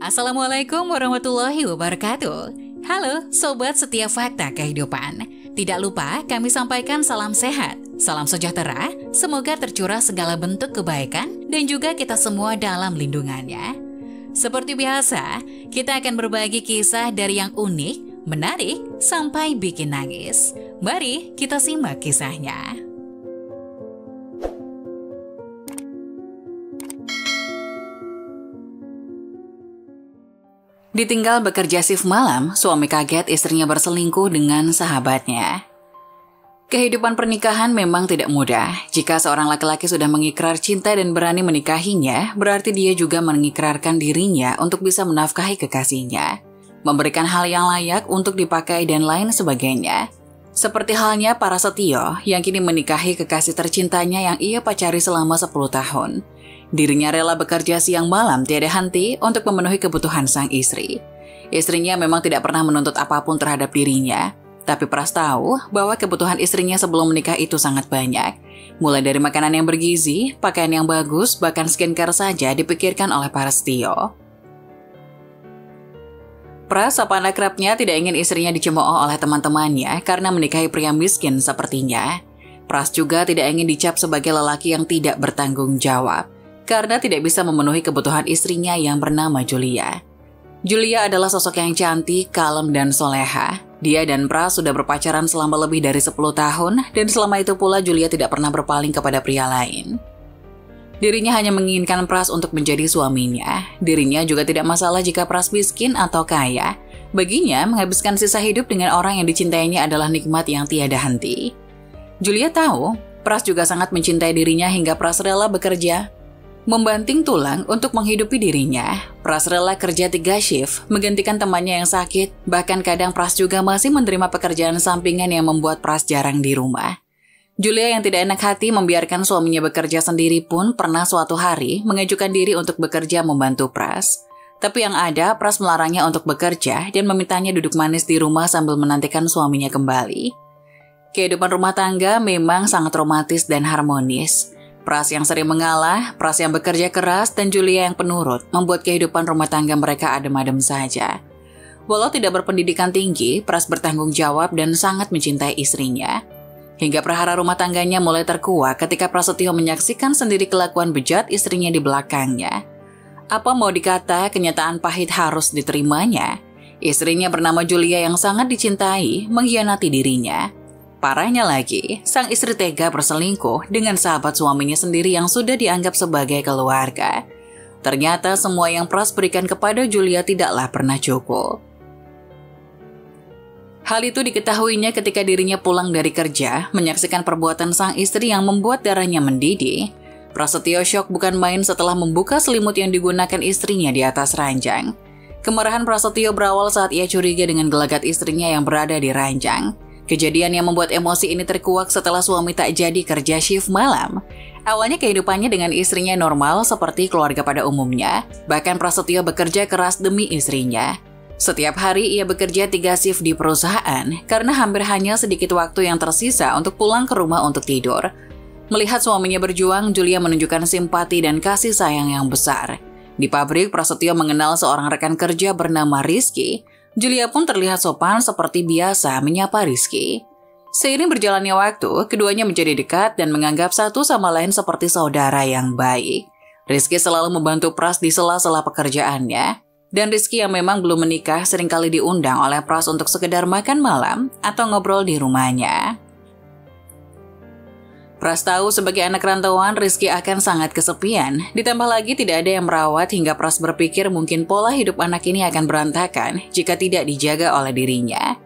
Assalamualaikum warahmatullahi wabarakatuh. Halo Sobat Setia Fakta Kehidupan. Tidak lupa kami sampaikan salam sehat, salam sejahtera, semoga tercurah segala bentuk kebaikan dan juga kita semua dalam lindungannya. Seperti biasa, kita akan berbagi kisah dari yang unik, menarik, sampai bikin nangis. Mari kita simak kisahnya. Ditinggal bekerja shift malam, suami kaget istrinya berselingkuh dengan sahabatnya. Kehidupan pernikahan memang tidak mudah. Jika seorang laki-laki sudah mengikrar cinta dan berani menikahinya, berarti dia juga mengikrarkan dirinya untuk bisa menafkahi kekasihnya, memberikan hal yang layak untuk dipakai dan lain sebagainya. Seperti halnya para Setio yang kini menikahi kekasih tercintanya yang ia pacari selama 10 tahun. Dirinya rela bekerja siang malam tiada henti untuk memenuhi kebutuhan sang istri. Istrinya memang tidak pernah menuntut apapun terhadap dirinya, tapi Pras tahu bahwa kebutuhan istrinya sebelum menikah itu sangat banyak. Mulai dari makanan yang bergizi, pakaian yang bagus, bahkan skincare saja dipikirkan oleh para Setio. Pras, sopan akrabnya, tidak ingin istrinya dicemooh oleh teman-temannya karena menikahi pria miskin sepertinya. Pras juga tidak ingin dicap sebagai lelaki yang tidak bertanggung jawab karena tidak bisa memenuhi kebutuhan istrinya yang bernama Julia. Julia adalah sosok yang cantik, kalem, dan soleha. Dia dan Pras sudah berpacaran selama lebih dari 10 tahun, dan selama itu pula Julia tidak pernah berpaling kepada pria lain. Dirinya hanya menginginkan Pras untuk menjadi suaminya. Dirinya juga tidak masalah jika Pras miskin atau kaya. Baginya, menghabiskan sisa hidup dengan orang yang dicintainya adalah nikmat yang tiada henti. Julia tahu, Pras juga sangat mencintai dirinya hingga Pras rela bekerja membanting tulang untuk menghidupi dirinya. Pras rela kerja 3 shift, menggantikan temannya yang sakit. Bahkan kadang Pras juga masih menerima pekerjaan sampingan yang membuat Pras jarang di rumah. Julia yang tidak enak hati membiarkan suaminya bekerja sendiri pun pernah suatu hari mengajukan diri untuk bekerja membantu Pras. Tapi yang ada, Pras melarangnya untuk bekerja dan memintanya duduk manis di rumah sambil menantikan suaminya kembali. Kehidupan rumah tangga memang sangat romantis dan harmonis. Pras yang sering mengalah, Pras yang bekerja keras, dan Julia yang penurut membuat kehidupan rumah tangga mereka adem-adem saja. Walau tidak berpendidikan tinggi, Pras bertanggung jawab dan sangat mencintai istrinya. Hingga prahara rumah tangganya mulai terkuak ketika Prasetyo menyaksikan sendiri kelakuan bejat istrinya di belakangnya. Apa mau dikata, kenyataan pahit harus diterimanya. Istrinya bernama Julia yang sangat dicintai mengkhianati dirinya. Parahnya lagi, sang istri tega berselingkuh dengan sahabat suaminya sendiri yang sudah dianggap sebagai keluarga. Ternyata semua yang Pras berikan kepada Julia tidaklah pernah cukup. Hal itu diketahuinya ketika dirinya pulang dari kerja, menyaksikan perbuatan sang istri yang membuat darahnya mendidih. Prasetyo syok bukan main setelah membuka selimut yang digunakan istrinya di atas ranjang. Kemarahan Prasetyo berawal saat ia curiga dengan gelagat istrinya yang berada di ranjang. Kejadian yang membuat emosi ini terkuak setelah suami tak jadi kerja shift malam. Awalnya kehidupannya dengan istrinya normal seperti keluarga pada umumnya. Bahkan Prasetyo bekerja keras demi istrinya. Setiap hari ia bekerja 3 shift di perusahaan karena hampir hanya sedikit waktu yang tersisa untuk pulang ke rumah untuk tidur. Melihat suaminya berjuang, Julia menunjukkan simpati dan kasih sayang yang besar. Di pabrik, Prasetyo mengenal seorang rekan kerja bernama Rizky. Julia pun terlihat sopan seperti biasa menyapa Rizky. Seiring berjalannya waktu, keduanya menjadi dekat dan menganggap satu sama lain seperti saudara yang baik. Rizky selalu membantu Pras di sela-sela pekerjaannya. Dan Rizky yang memang belum menikah seringkali diundang oleh Pras untuk sekedar makan malam atau ngobrol di rumahnya. Pras tahu sebagai anak rantauan, Rizky akan sangat kesepian. Ditambah lagi tidak ada yang merawat hingga Pras berpikir mungkin pola hidup anak ini akan berantakan jika tidak dijaga oleh dirinya.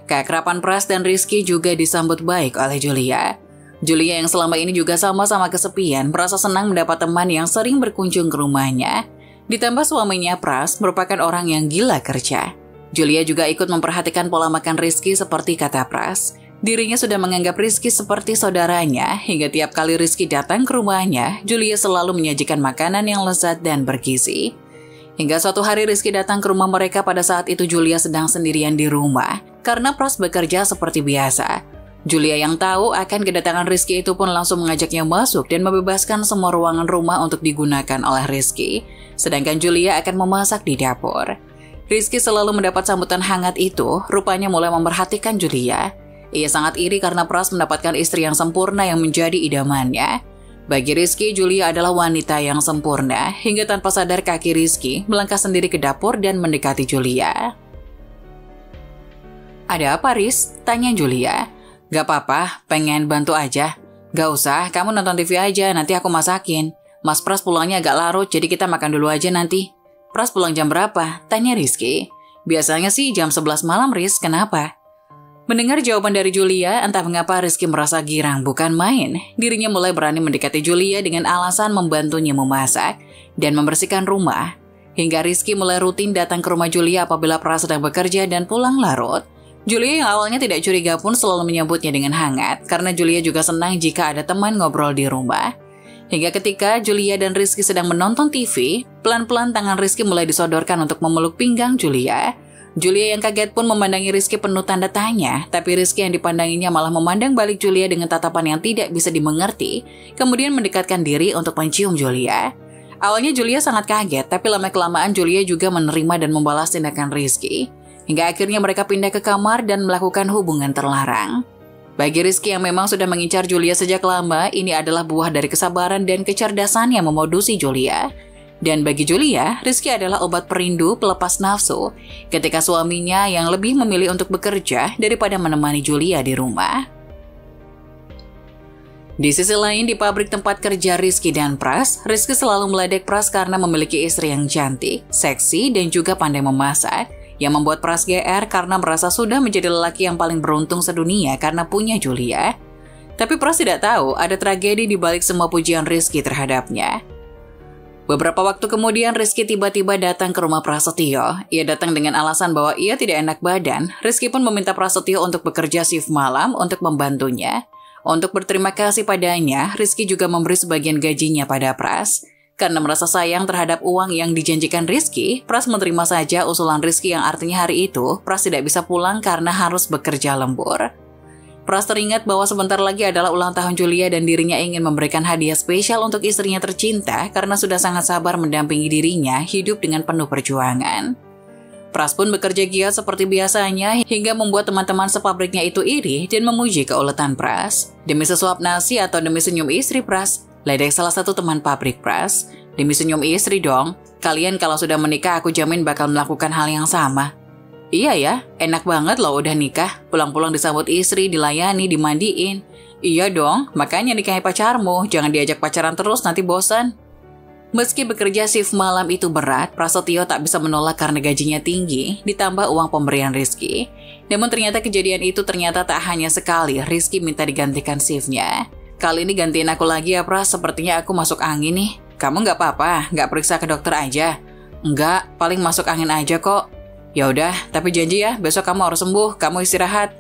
Keakraban Pras dan Rizky juga disambut baik oleh Julia. Julia yang selama ini juga sama-sama kesepian, merasa senang mendapat teman yang sering berkunjung ke rumahnya. Ditambah suaminya Pras merupakan orang yang gila kerja. Julia juga ikut memperhatikan pola makan Rizky seperti kata Pras. Dirinya sudah menganggap Rizky seperti saudaranya, hingga tiap kali Rizky datang ke rumahnya, Julia selalu menyajikan makanan yang lezat dan bergizi. Hingga suatu hari Rizky datang ke rumah mereka pada saat itu Julia sedang sendirian di rumah, karena Pras bekerja seperti biasa. Julia yang tahu akan kedatangan Rizky itu pun langsung mengajaknya masuk dan membebaskan semua ruangan rumah untuk digunakan oleh Rizky. Sedangkan Julia akan memasak di dapur. Rizky selalu mendapat sambutan hangat itu, rupanya mulai memperhatikan Julia. Ia sangat iri karena Pras mendapatkan istri yang sempurna yang menjadi idamannya. Bagi Rizky, Julia adalah wanita yang sempurna, hingga tanpa sadar kaki Rizky melangkah sendiri ke dapur dan mendekati Julia. "Ada apa, Riz?" tanya Julia. "Gak apa-apa, pengen bantu aja." "Gak usah, kamu nonton TV aja, nanti aku masakin. Mas Pras pulangnya agak larut, jadi kita makan dulu aja nanti." "Pras pulang jam berapa?" tanya Rizky. "Biasanya sih jam 11 malam, Riz, kenapa?" Mendengar jawaban dari Julia, entah mengapa Rizky merasa girang bukan main. Dirinya mulai berani mendekati Julia dengan alasan membantunya memasak dan membersihkan rumah. Hingga Rizky mulai rutin datang ke rumah Julia apabila Pras sedang bekerja dan pulang larut. Julia yang awalnya tidak curiga pun selalu menyambutnya dengan hangat, karena Julia juga senang jika ada teman ngobrol di rumah. Hingga ketika Julia dan Rizky sedang menonton TV, pelan-pelan tangan Rizky mulai disodorkan untuk memeluk pinggang Julia. Julia yang kaget pun memandangi Rizky penuh tanda tanya, tapi Rizky yang dipandanginya malah memandang balik Julia dengan tatapan yang tidak bisa dimengerti, kemudian mendekatkan diri untuk mencium Julia. Awalnya Julia sangat kaget, tapi lama-kelamaan Julia juga menerima dan membalas tindakan Rizky. Hingga akhirnya mereka pindah ke kamar dan melakukan hubungan terlarang. Bagi Rizky yang memang sudah mengincar Julia sejak lama, ini adalah buah dari kesabaran dan kecerdasan yang memodusi Julia. Dan bagi Julia, Rizky adalah obat perindu pelepas nafsu ketika suaminya yang lebih memilih untuk bekerja daripada menemani Julia di rumah. Di sisi lain, di pabrik tempat kerja Rizky dan Pras, Rizky selalu meledek Pras karena memiliki istri yang cantik, seksi, dan juga pandai memasak, yang membuat Pras GR karena merasa sudah menjadi lelaki yang paling beruntung sedunia karena punya Julia. Tapi Pras tidak tahu ada tragedi di balik semua pujian Rizky terhadapnya. Beberapa waktu kemudian Rizky tiba-tiba datang ke rumah Prasetyo. Ia datang dengan alasan bahwa ia tidak enak badan. Rizky pun meminta Prasetyo untuk bekerja shift malam untuk membantunya. Untuk berterima kasih padanya, Rizky juga memberi sebagian gajinya pada Pras. Karena merasa sayang terhadap uang yang dijanjikan Rizky, Pras menerima saja usulan Rizky yang artinya hari itu Pras tidak bisa pulang karena harus bekerja lembur. Pras teringat bahwa sebentar lagi adalah ulang tahun Julia dan dirinya ingin memberikan hadiah spesial untuk istrinya tercinta karena sudah sangat sabar mendampingi dirinya hidup dengan penuh perjuangan. Pras pun bekerja giat seperti biasanya hingga membuat teman-teman sepabriknya itu iri dan memuji keuletan Pras. Demi sesuap nasi atau demi senyum istri Pras, ledek salah satu teman pabrik Pras. "Demi senyum istri dong, kalian kalau sudah menikah aku jamin bakal melakukan hal yang sama." "Iya ya, enak banget loh udah nikah, pulang-pulang disambut istri, dilayani, dimandiin." "Iya dong, makanya nikahi pacarmu, jangan diajak pacaran terus nanti bosan." Meski bekerja shift malam itu berat, Prasetyo tak bisa menolak karena gajinya tinggi, ditambah uang pemberian Rizky. Namun ternyata kejadian itu ternyata tak hanya sekali Rizky minta digantikan shiftnya. "Kali ini gantiin aku lagi ya Pras, sepertinya aku masuk angin nih. Kamu nggak apa-apa, nggak periksa ke dokter aja?" "Enggak, paling masuk angin aja kok." "Ya udah, tapi janji ya, besok kamu harus sembuh, kamu istirahat."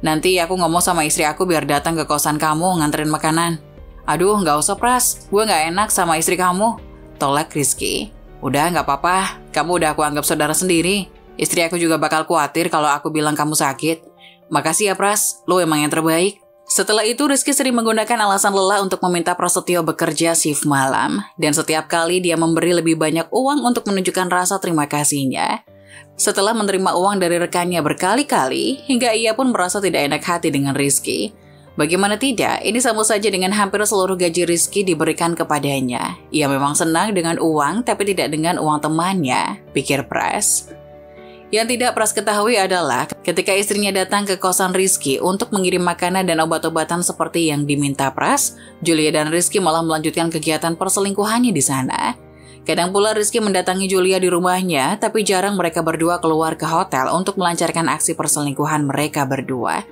"Nanti aku ngomong sama istri aku biar datang ke kosan kamu nganterin makanan." "Aduh, nggak usah Pras, gue nggak enak sama istri kamu," tolak Rizky. "Udah nggak apa-apa, kamu udah aku anggap saudara sendiri. Istri aku juga bakal khawatir kalau aku bilang kamu sakit. Makasih ya Pras, lo emang yang terbaik." Setelah itu Rizky sering menggunakan alasan lelah untuk meminta Prasetyo bekerja shift malam. Dan setiap kali dia memberi lebih banyak uang untuk menunjukkan rasa terima kasihnya. Setelah menerima uang dari rekannya berkali-kali, hingga ia pun merasa tidak enak hati dengan Rizky. Bagaimana tidak, ini sama saja dengan hampir seluruh gaji Rizky diberikan kepadanya. Ia memang senang dengan uang, tapi tidak dengan uang temannya, pikir Pras. Yang tidak Pras ketahui adalah ketika istrinya datang ke kosan Rizky untuk mengirim makanan dan obat-obatan seperti yang diminta Pras, Julia dan Rizky malah melanjutkan kegiatan perselingkuhannya di sana. Kadang pula Rizky mendatangi Julia di rumahnya, tapi jarang mereka berdua keluar ke hotel untuk melancarkan aksi perselingkuhan mereka berdua.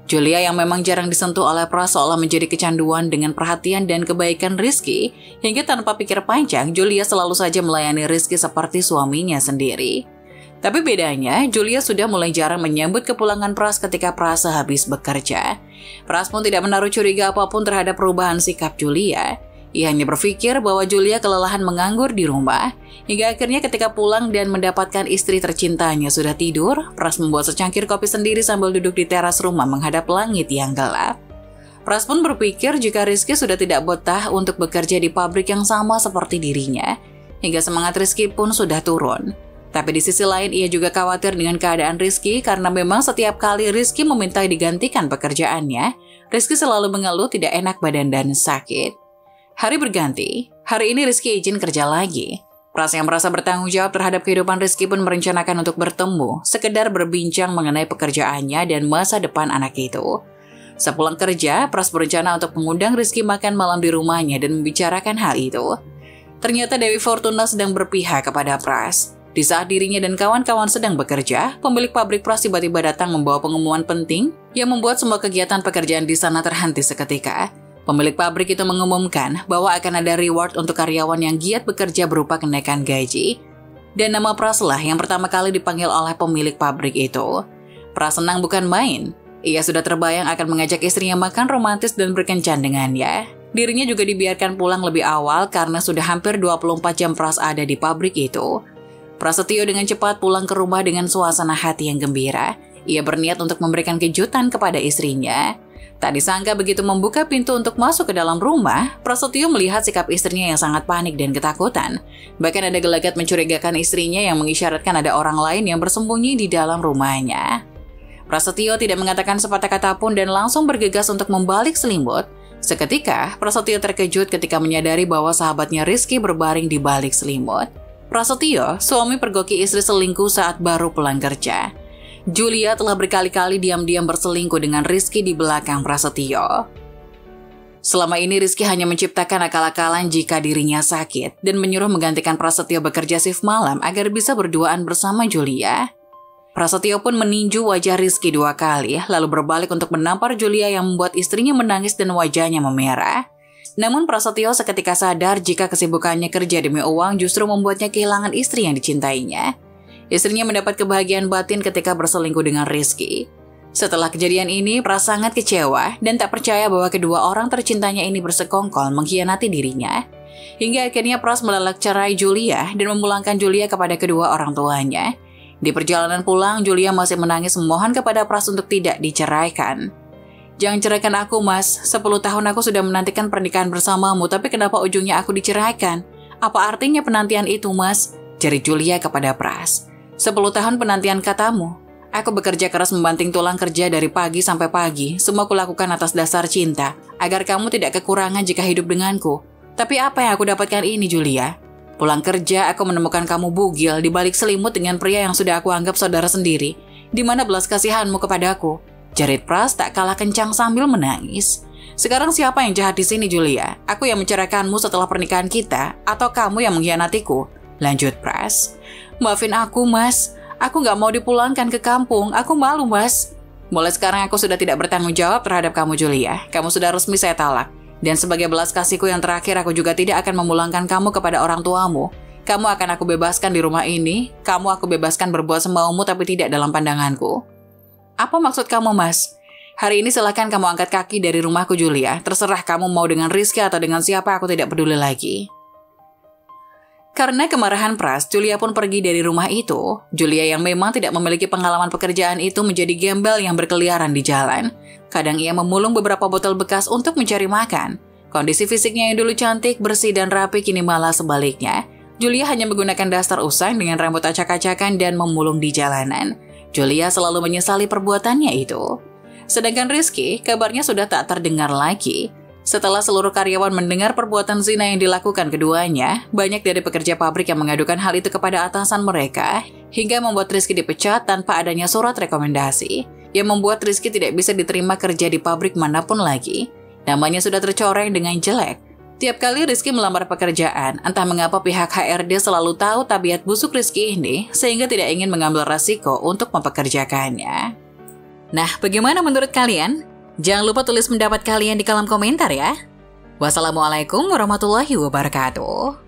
Julia yang memang jarang disentuh oleh Pras seolah menjadi kecanduan dengan perhatian dan kebaikan Rizky, hingga tanpa pikir panjang, Julia selalu saja melayani Rizky seperti suaminya sendiri. Tapi bedanya, Julia sudah mulai jarang menyambut kepulangan Pras ketika Pras sehabis bekerja. Pras pun tidak menaruh curiga apapun terhadap perubahan sikap Julia. Ia hanya berpikir bahwa Julia kelelahan menganggur di rumah, hingga akhirnya ketika pulang dan mendapatkan istri tercintanya sudah tidur, Pras membuat secangkir kopi sendiri sambil duduk di teras rumah menghadap langit yang gelap. Pras pun berpikir jika Rizky sudah tidak betah untuk bekerja di pabrik yang sama seperti dirinya, hingga semangat Rizky pun sudah turun. Tapi di sisi lain ia juga khawatir dengan keadaan Rizky karena memang setiap kali Rizky meminta digantikan pekerjaannya, Rizky selalu mengeluh tidak enak badan dan sakit. Hari berganti, hari ini Rizky izin kerja lagi. Pras yang merasa bertanggung jawab terhadap kehidupan Rizky pun merencanakan untuk bertemu, sekedar berbincang mengenai pekerjaannya dan masa depan anak itu. Sepulang kerja, Pras berencana untuk mengundang Rizky makan malam di rumahnya dan membicarakan hal itu. Ternyata Dewi Fortuna sedang berpihak kepada Pras. Di saat dirinya dan kawan-kawan sedang bekerja, pemilik pabrik Pras tiba-tiba datang membawa pengumuman penting yang membuat semua kegiatan pekerjaan di sana terhenti seketika. Pemilik pabrik itu mengumumkan bahwa akan ada reward untuk karyawan yang giat bekerja berupa kenaikan gaji. Dan nama Pras lah yang pertama kali dipanggil oleh pemilik pabrik itu. Pras senang bukan main. Ia sudah terbayang akan mengajak istrinya makan romantis dan berkencan dengannya. Dirinya juga dibiarkan pulang lebih awal karena sudah hampir 24 jam Pras ada di pabrik itu. Prasetyo dengan cepat pulang ke rumah dengan suasana hati yang gembira. Ia berniat untuk memberikan kejutan kepada istrinya. Tak disangka begitu membuka pintu untuk masuk ke dalam rumah, Prasetyo melihat sikap istrinya yang sangat panik dan ketakutan. Bahkan ada gelagat mencurigakan istrinya yang mengisyaratkan ada orang lain yang bersembunyi di dalam rumahnya. Prasetyo tidak mengatakan sepatah kata pun dan langsung bergegas untuk membalik selimut. Seketika, Prasetyo terkejut ketika menyadari bahwa sahabatnya Rizky berbaring di balik selimut. Prasetyo, suami pergoki istri selingkuh saat baru pulang kerja. Julia telah berkali-kali diam-diam berselingkuh dengan Rizky di belakang Prasetyo. Selama ini Rizky hanya menciptakan akal-akalan jika dirinya sakit dan menyuruh menggantikan Prasetyo bekerja shift malam agar bisa berduaan bersama Julia. Prasetyo pun meninju wajah Rizky 2 kali, lalu berbalik untuk menampar Julia yang membuat istrinya menangis dan wajahnya memerah. Namun Prasetyo seketika sadar jika kesibukannya kerja demi uang justru membuatnya kehilangan istri yang dicintainya. Istrinya mendapat kebahagiaan batin ketika berselingkuh dengan Rizky. Setelah kejadian ini, Pras sangat kecewa dan tak percaya bahwa kedua orang tercintanya ini bersekongkol mengkhianati dirinya. Hingga akhirnya Pras menolak cerai Julia dan memulangkan Julia kepada kedua orang tuanya. Di perjalanan pulang, Julia masih menangis memohon kepada Pras untuk tidak diceraikan. "Jangan ceraikan aku, Mas. 10 tahun aku sudah menantikan pernikahan bersamamu, tapi kenapa ujungnya aku diceraikan? Apa artinya penantian itu, Mas?" jeri Julia kepada Pras. 10 tahun penantian katamu. Aku bekerja keras membanting tulang kerja dari pagi sampai pagi. Semua kulakukan atas dasar cinta, agar kamu tidak kekurangan jika hidup denganku. Tapi apa yang aku dapatkan ini, Julia? Pulang kerja, aku menemukan kamu bugil di balik selimut dengan pria yang sudah aku anggap saudara sendiri. Di mana belas kasihanmu kepadaku? Jerit Pras tak kalah kencang sambil menangis. Sekarang siapa yang jahat di sini, Julia? Aku yang menceraikanmu setelah pernikahan kita, atau kamu yang mengkhianatiku? Lanjut Pras. "Maafin aku, Mas. Aku gak mau dipulangkan ke kampung. Aku malu, Mas. Mulai sekarang aku sudah tidak bertanggung jawab terhadap kamu, Julia. Kamu sudah resmi saya talak. Dan sebagai belas kasihku yang terakhir, aku juga tidak akan memulangkan kamu kepada orang tuamu. Kamu akan aku bebaskan di rumah ini. Kamu aku bebaskan berbuat semaumu tapi tidak dalam pandanganku." "Apa maksud kamu, Mas? Hari ini silakan kamu angkat kaki dari rumahku, Julia. Terserah kamu mau dengan Rizky atau dengan siapa, aku tidak peduli lagi." Karena kemarahan Pras, Julia pun pergi dari rumah itu. Julia yang memang tidak memiliki pengalaman pekerjaan itu menjadi gembel yang berkeliaran di jalan. Kadang ia memulung beberapa botol bekas untuk mencari makan. Kondisi fisiknya yang dulu cantik, bersih, dan rapi kini malah sebaliknya. Julia hanya menggunakan daster usang dengan rambut acak-acakan dan memulung di jalanan. Julia selalu menyesali perbuatannya itu. Sedangkan Rizky, kabarnya sudah tak terdengar lagi. Setelah seluruh karyawan mendengar perbuatan zina yang dilakukan keduanya, banyak dari pekerja pabrik yang mengadukan hal itu kepada atasan mereka, hingga membuat Rizky dipecat tanpa adanya surat rekomendasi, yang membuat Rizky tidak bisa diterima kerja di pabrik manapun lagi. Namanya sudah tercoreng dengan jelek. Tiap kali Rizky melamar pekerjaan, entah mengapa pihak HRD selalu tahu tabiat busuk Rizky ini, sehingga tidak ingin mengambil resiko untuk mempekerjakannya. Nah, bagaimana menurut kalian? Jangan lupa tulis pendapat kalian di kolom komentar ya. Wassalamualaikum warahmatullahi wabarakatuh.